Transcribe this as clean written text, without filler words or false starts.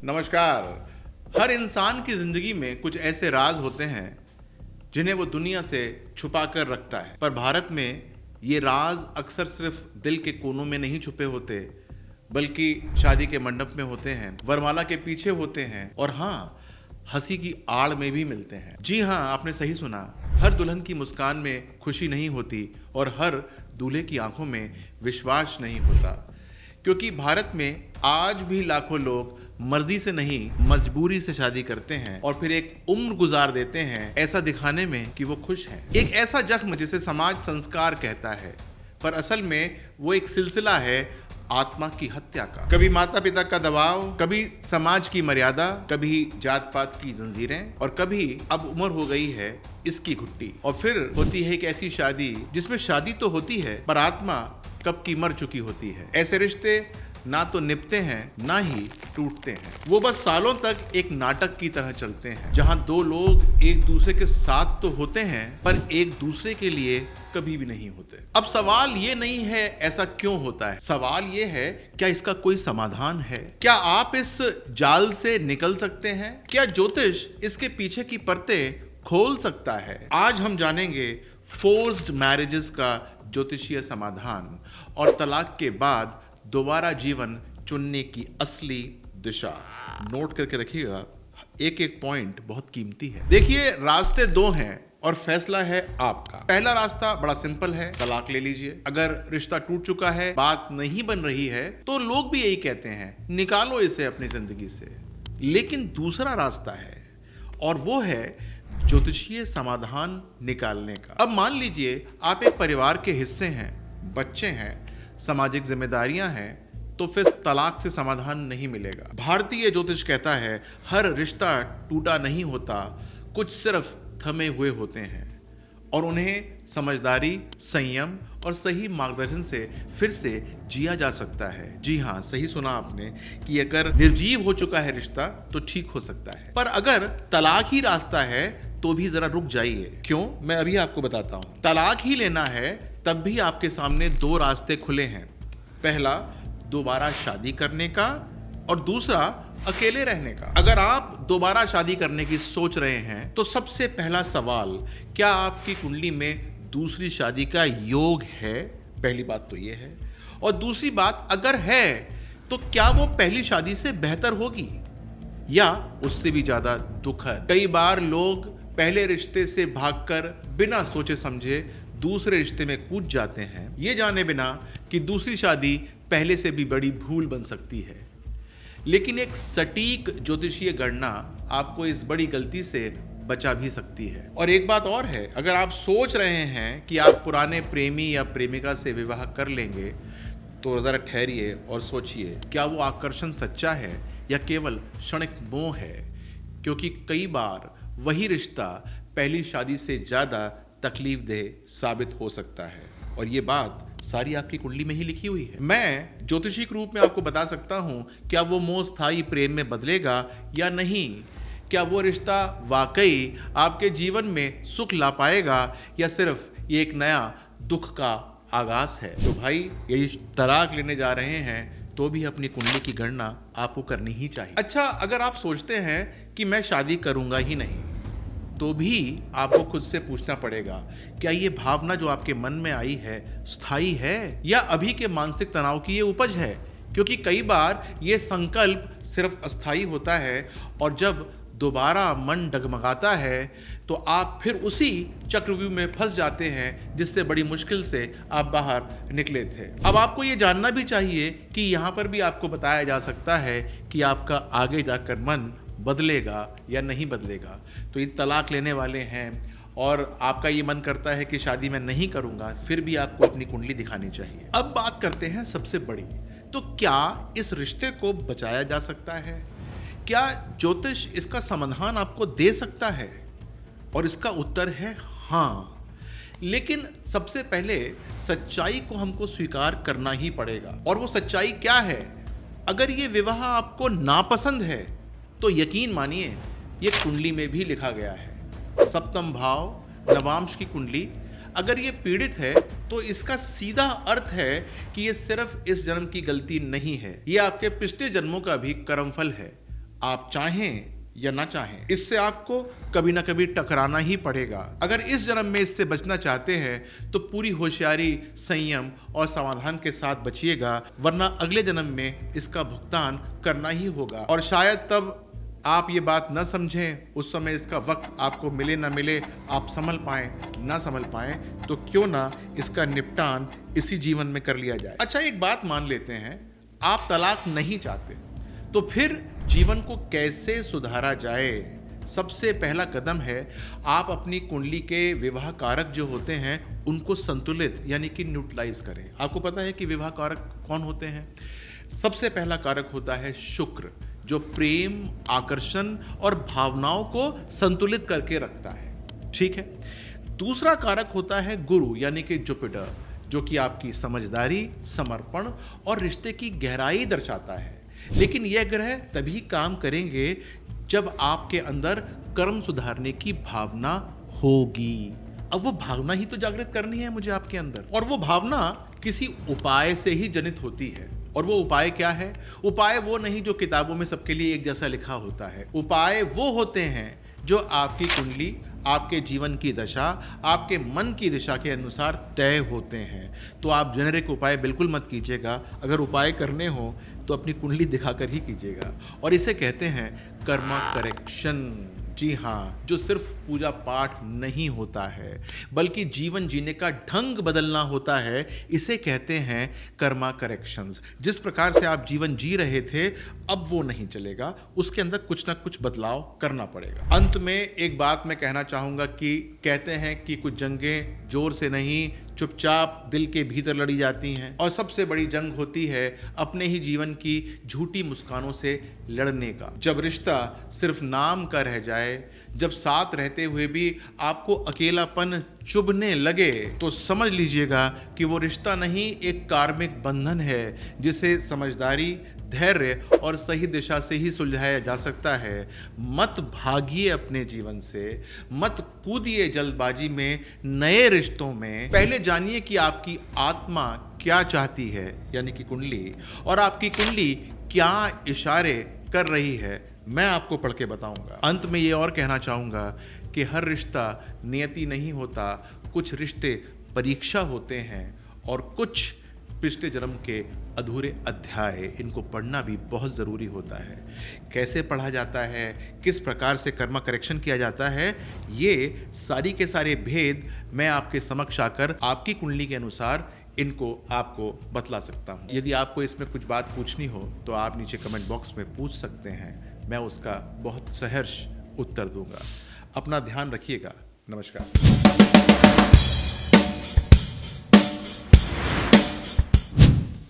नमस्कार। हर इंसान की जिंदगी में कुछ ऐसे राज होते हैं जिन्हें वो दुनिया से छुपा कर रखता है, पर भारत में ये राज अक्सर सिर्फ दिल के कोनों में नहीं छुपे होते, बल्कि शादी के मंडप में होते हैं, वरमाला के पीछे होते हैं और हाँ, हंसी की आड़ में भी मिलते हैं। जी हाँ, आपने सही सुना। हर दुल्हन की मुस्कान में खुशी नहीं होती और हर दूल्हे की आंखों में विश्वास नहीं होता, क्योंकि भारत में आज भी लाखों लोग मर्जी से नहीं मजबूरी से शादी करते हैं और फिर एक उम्र गुजार देते हैं ऐसा दिखाने में कि वो खुश हैं। एक ऐसा जख्म जिसे समाज संस्कार कहता है, पर असल में वो एक सिलसिला है आत्मा की हत्या का। कभी माता पिता का दबाव, कभी समाज की मर्यादा, कभी जात पात की जंजीरें और कभी अब उम्र हो गई है इसकी घुट्टी। और फिर होती है एक ऐसी शादी जिसमें शादी तो होती है पर आत्मा कब की मर चुकी होती है। ऐसे रिश्ते ना तो निपते हैं ना ही टूटते हैं, वो बस सालों तक एक नाटक की तरह चलते हैं, जहां दो लोग एक दूसरे के साथ तो होते हैं पर एक दूसरे के लिए कभी भी नहीं होते। अब सवाल ये नहीं है ऐसा क्यों होता है, सवाल ये है क्या इसका कोई समाधान है? क्या आप इस जाल से निकल सकते हैं? क्या ज्योतिष इसके पीछे की परतें खोल सकता है? आज हम जानेंगे फोर्स्ड मैरिजेस का ज्योतिषीय समाधान और तलाक के बाद दोबारा जीवन चुनने की असली दिशा। नोट करके रखिएगा, एक एक पॉइंट बहुत कीमती है। देखिए, रास्ते दो हैं और फैसला है आपका। पहला रास्ता बड़ा सिंपल है, तलाक ले लीजिए। अगर रिश्ता टूट चुका है, बात नहीं बन रही है, तो लोग भी यही कहते हैं, निकालो इसे अपनी जिंदगी से। लेकिन दूसरा रास्ता है और वो है ज्योतिषीय समाधान निकालने का। अब मान लीजिए आप एक परिवार के हिस्से हैं, बच्चे हैं, सामाजिक जिम्मेदारियां हैं, तो फिर तलाक से समाधान नहीं मिलेगा। भारतीय ज्योतिष कहता है हर रिश्ता टूटा नहीं होता, कुछ सिर्फ थमे हुए होते हैं और उन्हें समझदारी, संयम और सही मार्गदर्शन से फिर से जिया जा सकता है। जी हाँ, सही सुना आपने कि अगर निर्जीव हो चुका है रिश्ता तो ठीक हो सकता है, पर अगर तलाक ही रास्ता है तो भी जरा रुक जाइए। क्यों? मैं अभी आपको बताता हूं। तलाक ही लेना है तब भी आपके सामने दो रास्ते खुले हैं। पहला, दोबारा शादी करने का और दूसरा, अकेले रहने का। अगर आप दोबारा शादी करने की सोच रहे हैं तो सबसे पहला सवाल, क्या आपकी कुंडली में दूसरी शादी का योग है? पहली बात तो यह है। और दूसरी बात, अगर है तो क्या वो पहली शादी से बेहतर होगी या उससे भी ज्यादा दुखद? कई बार लोग पहले रिश्ते से भागकर बिना सोचे समझे दूसरे रिश्ते में कूद जाते हैं, ये जाने बिना कि दूसरी शादी पहले से भी बड़ी भूल बन सकती है। लेकिन एक सटीक ज्योतिषीय गणना आपको इस बड़ी गलती से बचा भी सकती है। और एक बात और है, अगर आप सोच रहे हैं कि आप पुराने प्रेमी या प्रेमिका से विवाह कर लेंगे तो जरा ठहरिए और सोचिए, क्या वो आकर्षण सच्चा है या केवल क्षणिक मोह है? क्योंकि कई बार वही रिश्ता पहली शादी से ज्यादा तकलीफ देह साबित हो सकता है और ये बात सारी आपकी कुंडली में ही लिखी हुई है। मैं ज्योतिषी के रूप में आपको बता सकता हूं, क्या वो मोह स्थायी प्रेम में बदलेगा या नहीं? क्या वो रिश्ता वाकई आपके जीवन में सुख ला पाएगा या सिर्फ ये एक नया दुख का आगाज है? तो भाई, यदि तलाक लेने जा रहे हैं तो भी अपनी कुंडली की गणना आपको करनी ही चाहिए। अच्छा, अगर आप सोचते हैं कि मैं शादी करूंगा ही नहीं, तो भी आपको खुद से पूछना पड़ेगा, क्या ये भावना जो आपके मन में आई है स्थायी है या अभी के मानसिक तनाव की ये उपज है? क्योंकि कई बार ये संकल्प सिर्फ अस्थायी होता है और जब दोबारा मन डगमगाता है तो आप फिर उसी चक्रव्यूह में फंस जाते हैं जिससे बड़ी मुश्किल से आप बाहर निकले थे। अब आपको ये जानना भी चाहिए कि यहाँ पर भी आपको बताया जा सकता है कि आपका आगे जाकर मन बदलेगा या नहीं बदलेगा। तो ये तलाक लेने वाले हैं और आपका ये मन करता है कि शादी मैं नहीं करूंगा, फिर भी आपको अपनी कुंडली दिखानी चाहिए। अब बात करते हैं सबसे बड़ी, तो क्या इस रिश्ते को बचाया जा सकता है? क्या ज्योतिष इसका समाधान आपको दे सकता है? और इसका उत्तर है हाँ, लेकिन सबसे पहले सच्चाई को हमको स्वीकार करना ही पड़ेगा। और वो सच्चाई क्या है? अगर ये विवाह आपको नापसंद है तो यकीन मानिए ये कुंडली में भी लिखा गया है। सप्तम भाव, नवांश की कुंडली अगर ये पीड़ित है तो इसका सीधा अर्थ है कि ये सिर्फ इस जन्म की गलती नहीं है, ये आपके पिछले जन्मों का भी कर्मफल है। आप चाहें या ना चाहें, इससे आपको कभी ना कभी टकराना ही पड़ेगा। अगर इस जन्म में इससे बचना चाहते हैं तो पूरी होशियारी, संयम और समाधान के साथ बचिएगा, वरना अगले जन्म में इसका भुगतान करना ही होगा। और शायद तब आप ये बात न समझें, उस समय इसका वक्त आपको मिले ना मिले, आप संभल पाएं ना संभल पाएं, तो क्यों ना इसका निपटान इसी जीवन में कर लिया जाए। अच्छा, एक बात मान लेते हैं, आप तलाक नहीं चाहते, तो फिर जीवन को कैसे सुधारा जाए? सबसे पहला कदम है आप अपनी कुंडली के विवाह कारक जो होते हैं उनको संतुलित यानी कि न्यूट्रलाइज करें। आपको पता है कि विवाह कारक कौन होते हैं? सबसे पहला कारक होता है शुक्र, जो प्रेम, आकर्षण और भावनाओं को संतुलित करके रखता है। ठीक है। दूसरा कारक होता है गुरु यानी कि जुपिटर, जो कि आपकी समझदारी, समर्पण और रिश्ते की गहराई दर्शाता है। लेकिन यह ग्रह तभी काम करेंगे जब आपके अंदर कर्म सुधारने की भावना होगी। अब वो भावना ही तो जागृत करनी है मुझे आपके अंदर, और वो भावना किसी उपाय से ही जनित होती है। और वो उपाय क्या है? उपाय वो नहीं जो किताबों में सबके लिए एक जैसा लिखा होता है। उपाय वो होते हैं जो आपकी कुंडली, आपके जीवन की दशा, आपके मन की दिशा के अनुसार तय होते हैं। तो आप जेनेरिक उपाय बिल्कुल मत कीजिएगा। अगर उपाय करने हो तो अपनी कुंडली दिखाकर ही कीजिएगा। और इसे कहते हैं कर्मा करेक्शन। जी हाँ, जो सिर्फ पूजा पाठ नहीं होता है बल्कि जीवन जीने का ढंग बदलना होता है, इसे कहते हैं कर्मा करेक्शंस। जिस प्रकार से आप जीवन जी रहे थे अब वो नहीं चलेगा, उसके अंदर कुछ ना कुछ बदलाव करना पड़ेगा। अंत में एक बात मैं कहना चाहूँगा कि कहते हैं कि कुछ जंगें जोर से नहीं, चुपचाप दिल के भीतर लड़ी जाती हैं। और सबसे बड़ी जंग होती है अपने ही जीवन की झूठी मुस्कानों से लड़ने का। जब रिश्ता सिर्फ नाम का रह जाए, जब साथ रहते हुए भी आपको अकेलापन चुभने लगे, तो समझ लीजिएगा कि वो रिश्ता नहीं, एक कार्मिक बंधन है जिसे समझदारी, धैर्य और सही दिशा से ही सुलझाया जा सकता है। मत भागिए अपने जीवन से, मत कूदिए जल्दबाजी में नए रिश्तों में। पहले जानिए कि आपकी आत्मा क्या चाहती है यानी कि कुंडली, और आपकी कुंडली क्या इशारे कर रही है, मैं आपको पढ़ के बताऊंगा। अंत में ये और कहना चाहूँगा कि हर रिश्ता नियति नहीं होता, कुछ रिश्ते परीक्षा होते हैं और कुछ पिछले जन्म के अधूरे अध्याय, इनको पढ़ना भी बहुत ज़रूरी होता है। कैसे पढ़ा जाता है, किस प्रकार से कर्मा करेक्शन किया जाता है, ये सारी के सारे भेद मैं आपके समक्ष आकर आपकी कुंडली के अनुसार इनको आपको बतला सकता हूँ। यदि आपको इसमें कुछ बात पूछनी हो तो आप नीचे कमेंट बॉक्स में पूछ सकते हैं, मैं उसका बहुत सहर्ष उत्तर दूंगा। अपना ध्यान रखिएगा। नमस्कार।